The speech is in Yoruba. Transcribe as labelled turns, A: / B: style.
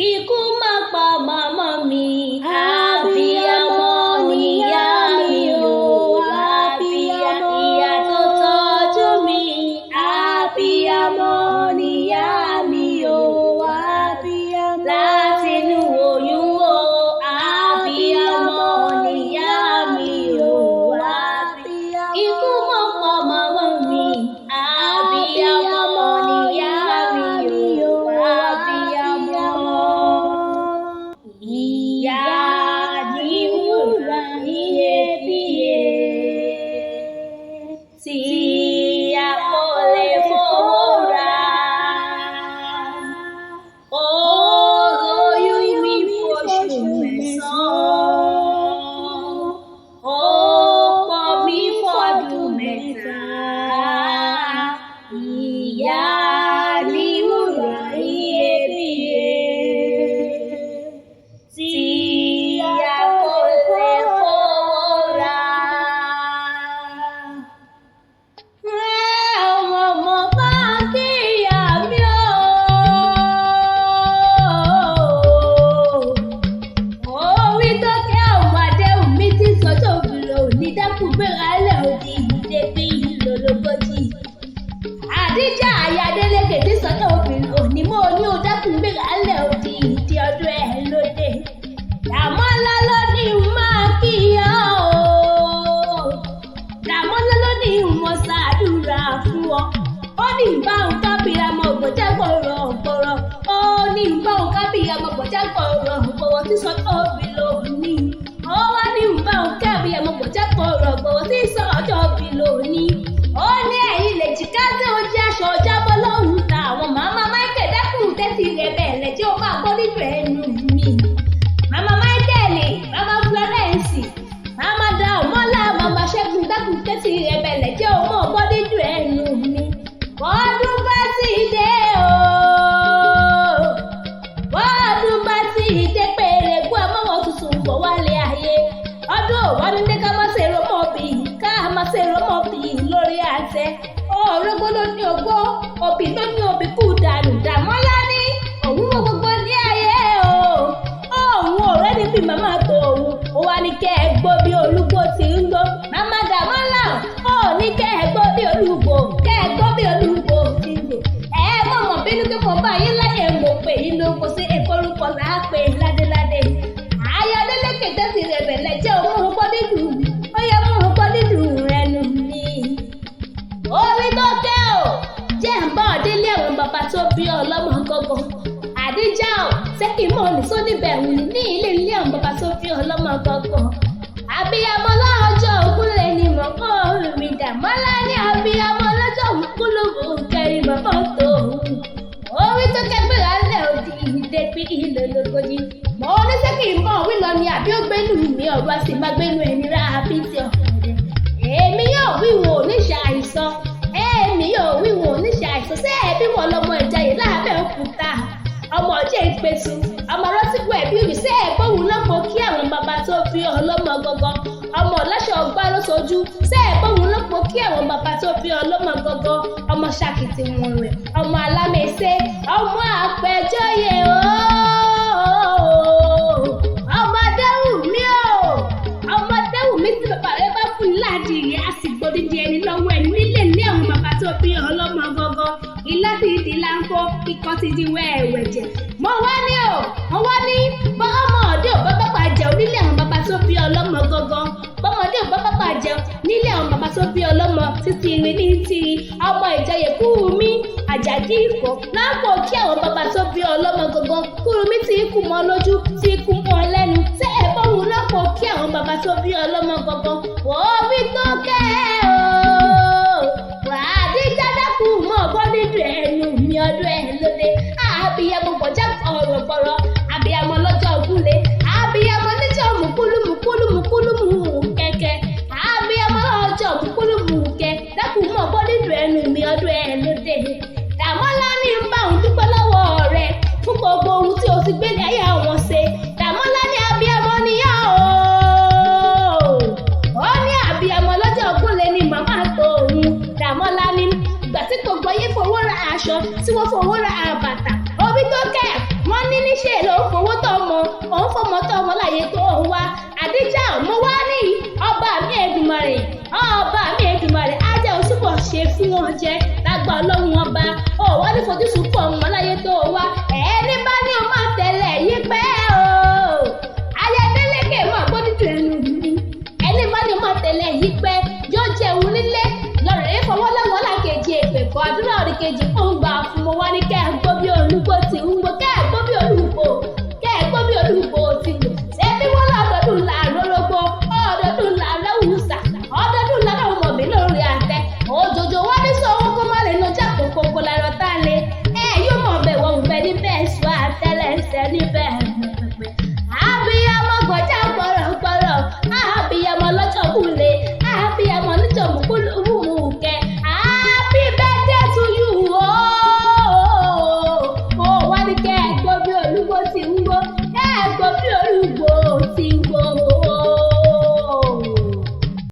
A: kíkú má pa màmá mi. Abiyamọ níyá mi o, abiyamọ ìyá tó tọ́jú mi. Abiyamọ níyá mi o, abiyamọ látinú oyún o. Abiyamọ níyá mi o, abiyamọ kíkú má pa màmá mi. Abiyamọ níyá mi o, abiyamọ. Ìyá ni wúrà iyebíye tí a kò lè fowó rà. Ó lóyún mi fóṣù mẹ́sàn-án, ó pọ̀ mí fọ́dún mẹ́ta. Ìyá ni wúrà iyebíye tí a kò lè fowó rà. Ọmọ bá kí ìyá mi o. Orí tó kẹ́ ọmọ àdéhùn mi ti sọ́jọ́ òbílò ní dákun gbéra lẹ̀ òdì ìdè bí ìlòlógójì. Àdíjà Ayádélékè ti sọ́jọ́ òbílò ní mo ní o dákun gbéra lẹ̀ òdì ìdí ọdún ẹ̀ lóde. Dàmọ́lá ló ní n máa kí ọ o. Dàmọ́lá ló ní n mọ ṣàdúrà fún ọ. Ó ní n bá òun kábíyamọ gbọ̀já gbọ̀rọ̀. Ó ní n bá òun kábíyamọ gbọ̀já gbọ̀rọ̀ tí sọ́jọ́ òbílò ní. Ó wá ní n bá òun kábíyamọ gbọ̀já gbọ̀rọ̀ tí sọ́jọ́ òbílò ní. Ó ní ẹ̀yin lè jìká tí ó jẹ́ aṣọ jábọ́ lọ́hùn ta àwọn màmá Michael dákùn tẹ́tí rẹ̀ bẹ̀rẹ̀ tí ó máa gbọ́ nínú ẹnu mi. Màmá Michael, màmá Florence, màmá Dàmọ́lá, màmá Ṣẹ́gun dákùn tẹ́tí rẹ̀ bẹ̀rẹ̀ tí ó máa gbọ́ nínú ẹnu mi. Bọ́dún bá ti dé o, bọ́dún bá ti dé péré kú àmọ́wọ́ tuntun bọ̀ wálé ayé. Ọdún òwádìí ní ká má ṣe rọ́mọ́bì lórí àtẹ. Orógbó ló ní ogbó, òbí ló ní òbí kú dànù. Dàmọ́lá ní òun wo gbogbo ní ayé o. Òun ọ̀rẹ́ ní bí màmá tó òun. Ó wá ní kẹ́ ẹ gbọ́ bí olúgbó ti ń gbó. Màmá Dàmọ́lá ó ní kẹ́ ẹ gbọ́ bí olúgbó, kẹ́ ẹ gbọ́ bí olúgbó ti ń gbó. Ẹ mọ̀mọ́ bínú pé mo bá yín láyé mo pè yín lóko sí ekorúkọ láàpẹ̀ ládéládé. Ayádélékè tẹ́sí rẹ̀ bẹ̀lẹ̀ jẹ́ òun ọgbọ́n nínú. Ó yẹ mú ọgbọ́n nínú ẹnu mi. Orí tó kẹ́ ò jẹ́ ń bá ọdílé àwọn bàbá tó bí ọlọ́mọ gọ́gọ́. Àdíjà ò sẹ́kì mọ́ ní sóníbẹ̀rù ní ilé àwọn bàbá tó bí ọlọ́mọ gọ́gọ́. Abiyamọ lọ́jọ́ ògúnlé ni mọ̀kọ́ mi. Dàmọ́lá ní abiyamọ lọ́jọ́ ògúnlógún kẹrin mọ̀kọ́ tó. Orí tó kẹ́gbẹ́ rálẹ̀ òdì ìdè bí ìlòlógójì. Mo ní sẹ́kì mọ́ wí lọ ni àbí ó gbénu mi ọ̀rọ̀ àti má gbénu ẹni rà àbí ti ọ̀rẹ́. Èmi yóò wíwò oníṣẹ́ àìsàn. Èmi yóò wíwò oníṣẹ́ àìsàn. Ṣé ẹbí wọn lọmọ ìjayè láàbẹ̀ òkúta? Ọmọ ọjọ́ ìpẹ̀tù, ọmọ rọ́sígbọ̀ ẹ̀bí mi. Ṣé ẹ̀gbọ́n lọ́pọ̀ kí àwọn bàbá tó bí ọlọ́mọ gọ́gọ́? Ọmọ ọ̀láṣọ ọgbà ló sojú. Ṣé ẹ̀gbọ́n lọ́pọ̀ kí àwọn bàbá tó bí ọlọ́mọ gọ́gọ́? Ọmọ ṣàkìtì wọn rẹ̀, ọmọ alámẹ̀ṣẹ́, ọmọ àpẹjọyè ooo. Ọmọ Adéwùmí o, ọmọ Adéwùmí tí bàbá rẹ̀ bá fún ládìrí a sì gbòdìdì ẹni lọ́wọ́ ẹni nílé ní àwọn bàbá tó bí ọlọ́mọ gọ́gọ́. Ilá ti di láńkó, ikọ́ ti di wẹ́ẹ̀wẹ̀jẹ̀. Mo wá ní bọ́ ọmọdé ò bá bàbá jẹun nílé àwọn bàbá tó bí ọlọ́mọ gọ́gọ́. Bọ́mọdé ò bá bàbá jẹun nílé àwọn bàbá tó bí ọlọ́mọ títí rí ní tiri. Ọmọ ìjayè Kúrúmí Àjàdí Ìkọ́ lápò kí àwọn bàbá tó bí ọlọ́mọ gọ́gọ́. Kúrúmí ti kú mọ́ lójú, ti kú mọ́ lẹ́nu. Ṣé ẹ̀bọ́n òun lápò kí àwọn bàbá tó bí ọlọ́mọ gọ́gọ́? Orí tó kẹ́ o. Àdíjà dákun mọ́ bọ́ nínú ẹnu mi ọdún ẹ̀ lóde. Abiyamọ gbọ̀já ọ̀rọ̀. Abiyamọ lọ́jọ́ ògúnlé. Abiyamọ níjọ́ mùkúlùmù kẹ̀kẹ́. Abiyamọ lọ́jọ́ mùkúlùmù kẹ̀. Dákun mọ́ bọ́ nínú ẹnu mi ọdún ẹ̀ lóde. Dàmọ́lá ní ń bá òun dúpẹ́ lọ́wọ́ rẹ̀ fún gbogbo ohun tí o ti gbé ní ayé àwọn ṣe. Dàmọ́lá ní abiyamọ níyà o. Ó ní abiyamọ lọ́jọ́ ògúnlé ni màmá tó òun. Dàmọ́lá ní ìgbà tí gbogbo yín fowó ra aṣọ tí wọ́n fowó ra bàtà. Orí tó kẹ́ wọ́n ní níṣẹ́ ló ń fowó tọmọ òun fọmọ tọmọ láyé tó ń wá àdíjà mo wá ní ọba mi Èdùmàrè á jẹ́ òṣùpọ̀ ṣe fún wọn jẹ lágbà ọlọ́run ọba ó wá ní fojúsùn pọ̀ ọmọ láyé tó wá ẹni bá ní ọmọ tẹ̀lé yí pẹ́ o ayẹdẹlẹkẹ máa gbọ́dọ̀ tó ẹnu mi ẹni bá ní ọmọ tẹ̀lé yí pẹ́ yóò jẹun nílé lọ́rẹ̀ẹ́ fọwọ́lọ́wọ́ làkejì èpè kọ́ àdúrà òdìkejì ó ń gbà fún mo wá ní kẹ́ ẹ̀ gbọ́ bí olúgbó ti ń gbọ́ kẹ́ ẹ̀ gbọ́ bí olúgbó ti lò ṣé bí wọ́n lọ́dọọdún làárọ̀ lọ́gbọ́ ọdọọdún làárọ̀ wùsà ọdọọdún làárọ̀ ọmọbí lórí àtẹ òjòjò wá ní sọ owó kó má lè nọjà kókó lárọ̀ tá a lé ẹ yóò mọ̀ bẹ̀ wọ́n bẹ níbẹ̀ sọ àtẹlẹsẹ̀ níbẹ̀ pẹ̀pẹ̀ àbíyamọ gbọ̀jà gbọ̀rọ̀gbọ̀rọ̀ àbíyamọ lọ́jọ́ kúlẹ̀ àbíyamọ lọ́jọ́ mùkúlùmùkẹ́ happy birthday to you ó wá ní kẹ́ ẹ̀ gbọ́ bí olúgbó ti ń gbọ́ kẹ́ ẹ̀ gbọ́ bí